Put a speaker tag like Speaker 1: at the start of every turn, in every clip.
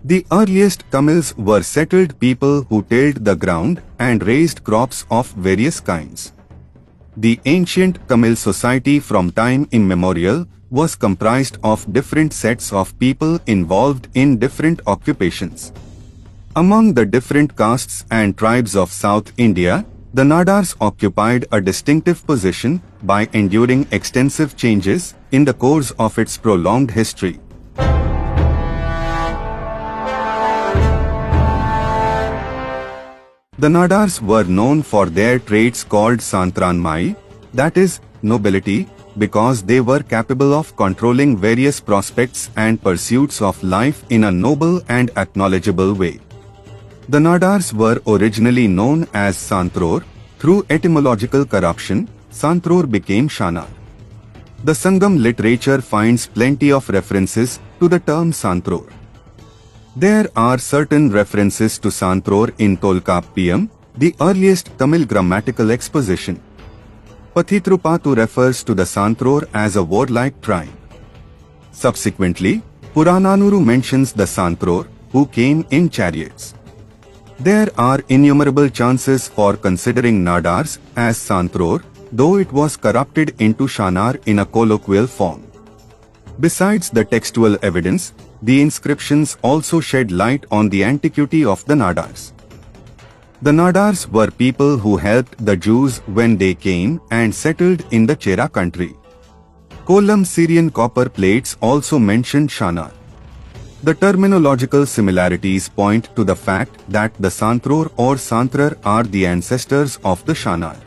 Speaker 1: The earliest Tamils were settled people who tilled the ground and raised crops of various kinds. The ancient Tamil society from time immemorial was comprised of different sets of people involved in different occupations. Among the different castes and tribes of South India, the Nadars occupied a distinctive position by enduring extensive changes in the course of its prolonged history. The Nadars were known for their traits called Santranmai, that is, nobility, because they were capable of controlling various prospects and pursuits of life in a noble and acknowledgeable way. The Nadars were originally known as Santror. Through etymological corruption, Santror became Shanar. The Sangam literature finds plenty of references to the term Santror. There are certain references to Santror in Tolkappiyam, the earliest Tamil grammatical exposition. Pathitrupathu refers to the Santror as a warlike tribe. Subsequently, Purananuru mentions the Santror, who came in chariots. There are innumerable chances for considering Nadars as Santror, though it was corrupted into Shanar in a colloquial form. Besides the textual evidence, the inscriptions also shed light on the antiquity of the Nadars. The Nadars were people who helped the Jews when they came and settled in the Chera country. Kollam Syrian copper plates also mention Shanar. The terminological similarities point to the fact that the Santror or Santrar are the ancestors of the Shanar.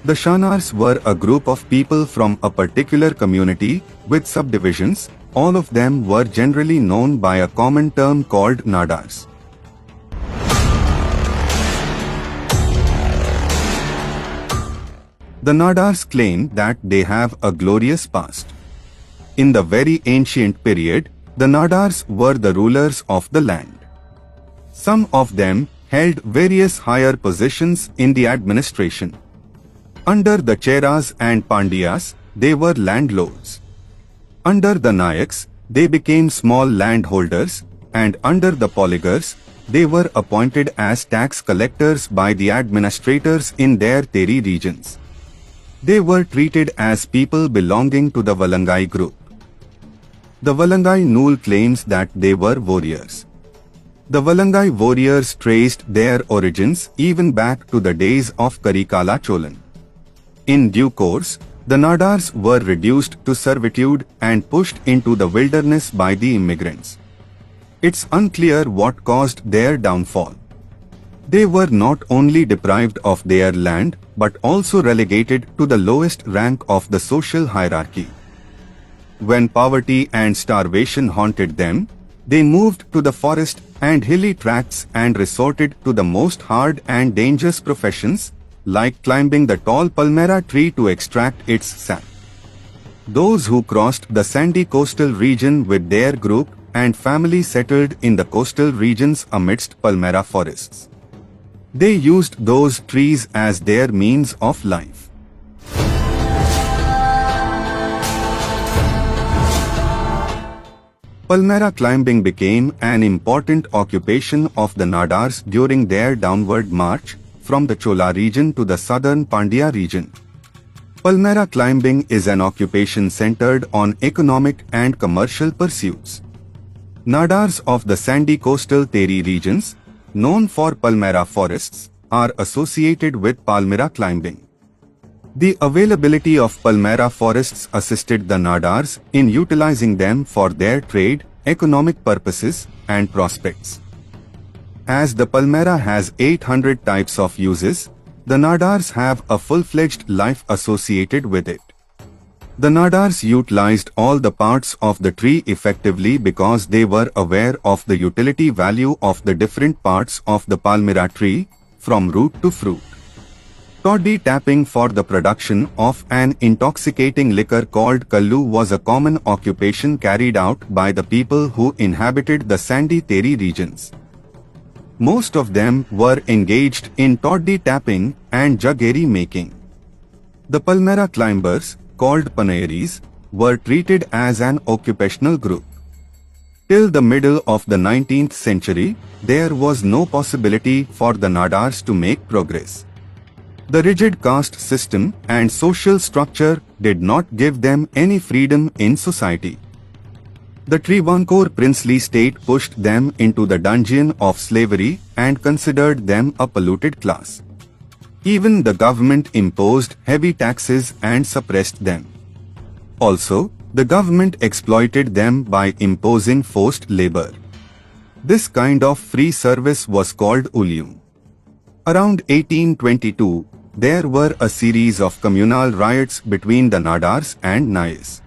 Speaker 1: The Shanars were a group of people from a particular community with subdivisions. All of them were generally known by a common term called Nadars. The Nadars claim that they have a glorious past. In the very ancient period, the Nadars were the rulers of the land. Some of them held various higher positions in the administration. Under the Cheras and Pandyas, they were landlords. Under the Nayaks, they became small landholders, and under the Polygars, they were appointed as tax collectors by the administrators in their Teri regions. They were treated as people belonging to the Valangai group. The Valangai Nool claims that they were warriors. The Valangai warriors traced their origins even back to the days of Karikala Cholan. In due course, the Nadars were reduced to servitude and pushed into the wilderness by the immigrants. It's unclear what caused their downfall. They were not only deprived of their land, but also relegated to the lowest rank of the social hierarchy. When poverty and starvation haunted them, they moved to the forest and hilly tracts and resorted to the most hard and dangerous professions, like climbing the tall palmera tree to extract its sap. Those who crossed the sandy coastal region with their group and family settled in the coastal regions amidst palmera forests. They used those trees as their means of life. Palmera climbing became an important occupation of the Nadars during their downward march from the Chola region to the southern Pandya region. Palmera climbing is an occupation centered on economic and commercial pursuits. Nadars of the sandy coastal Teri regions, known for Palmera forests, are associated with Palmera climbing. The availability of Palmera forests assisted the Nadars in utilizing them for their trade, economic purposes, and prospects. As the Palmera has 800 types of uses, the Nadars have a full-fledged life associated with it. The Nadars utilized all the parts of the tree effectively because they were aware of the utility value of the different parts of the Palmera tree, from root to fruit. Toddy tapping for the production of an intoxicating liquor called Kallu was a common occupation carried out by the people who inhabited the sandy Teri regions. Most of them were engaged in toddy tapping and jaggery making. The Palmera climbers, called Panayaris, were treated as an occupational group. Till the middle of the 19th century, there was no possibility for the Nadars to make progress. The rigid caste system and social structure did not give them any freedom in society. The Travancore princely state pushed them into the dungeon of slavery and considered them a polluted class. Even the government imposed heavy taxes and suppressed them. Also, the government exploited them by imposing forced labor. This kind of free service was called ulium. Around 1822, there were a series of communal riots between the Nadars and Nayas.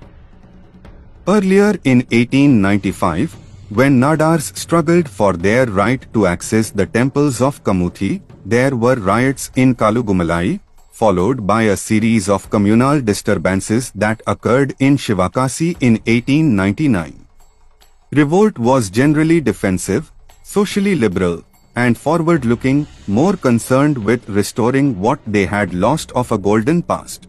Speaker 1: Earlier in 1895, when Nadars struggled for their right to access the temples of Kamuthi, there were riots in Kalugumalai, followed by a series of communal disturbances that occurred in Shivakasi in 1899. Revolt was generally defensive, socially liberal, and forward-looking, more concerned with restoring what they had lost of a golden past.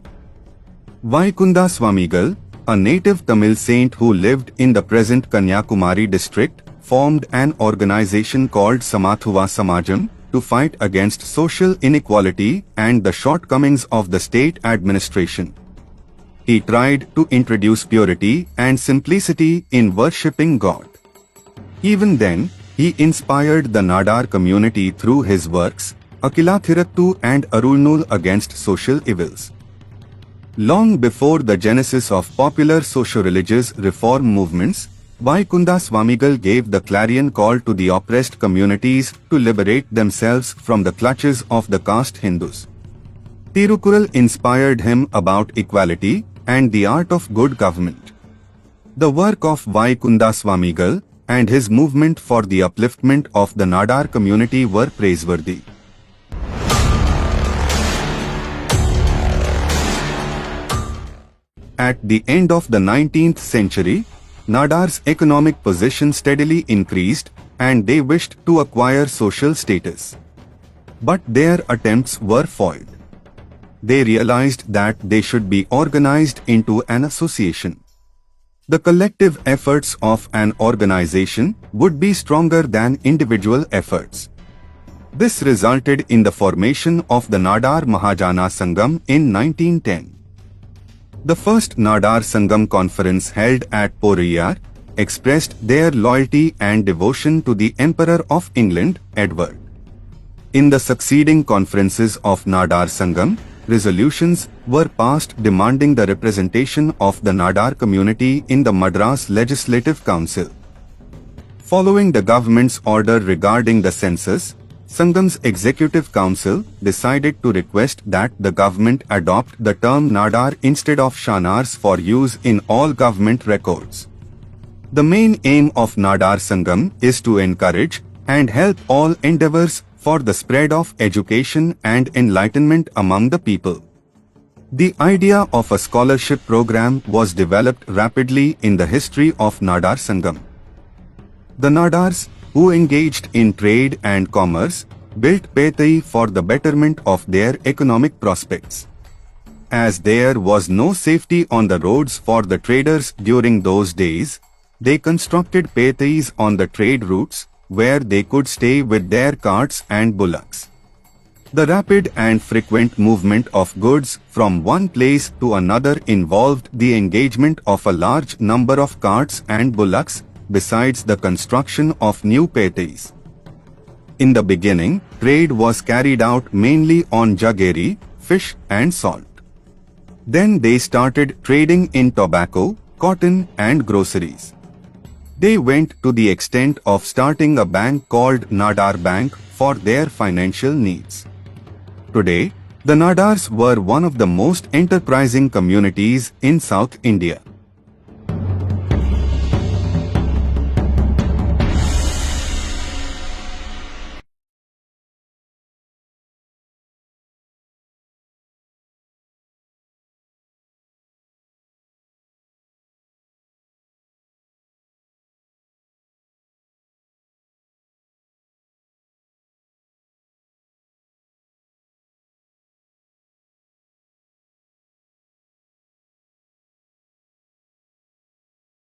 Speaker 1: Vaikunda Swamigal, a native Tamil saint who lived in the present Kanyakumari district, formed an organization called Samathuva Samajam to fight against social inequality and the shortcomings of the state administration. He tried to introduce purity and simplicity in worshipping God. Even then, he inspired the Nadar community through his works, Akilathirattu and Arulnul against social evils. Long before the genesis of popular socio-religious reform movements, Vaikunda Swamigal gave the clarion call to the oppressed communities to liberate themselves from the clutches of the caste Hindus. Tirukural inspired him about equality and the art of good government. The work of Vaikunda Swamigal and his movement for the upliftment of the Nadar community were praiseworthy. At the end of the 19th century, Nadar's economic position steadily increased and they wished to acquire social status. But their attempts were foiled. They realized that they should be organized into an association. The collective efforts of an organization would be stronger than individual efforts. This resulted in the formation of the Nadar Mahajana Sangam in 1910. The first Nadar Sangam conference held at Poriyar expressed their loyalty and devotion to the Emperor of England, Edward. In the succeeding conferences of Nadar Sangam, resolutions were passed demanding the representation of the Nadar community in the Madras Legislative Council. Following the government's order regarding the census, Sangam's Executive Council decided to request that the government adopt the term Nadar instead of Shanars for use in all government records. The main aim of Nadar Sangam is to encourage and help all endeavors for the spread of education and enlightenment among the people. The idea of a scholarship program was developed rapidly in the history of Nadar Sangam. The Nadars, who engaged in trade and commerce, built Petai for the betterment of their economic prospects. As there was no safety on the roads for the traders during those days, they constructed Petais on the trade routes, where they could stay with their carts and bullocks. The rapid and frequent movement of goods from one place to another involved the engagement of a large number of carts and bullocks, besides the construction of new Petais. In the beginning, trade was carried out mainly on jaggery, fish and salt. Then they started trading in tobacco, cotton and groceries. They went to the extent of starting a bank called Nadar Bank for their financial needs. Today, the Nadars were one of the most enterprising communities in South India.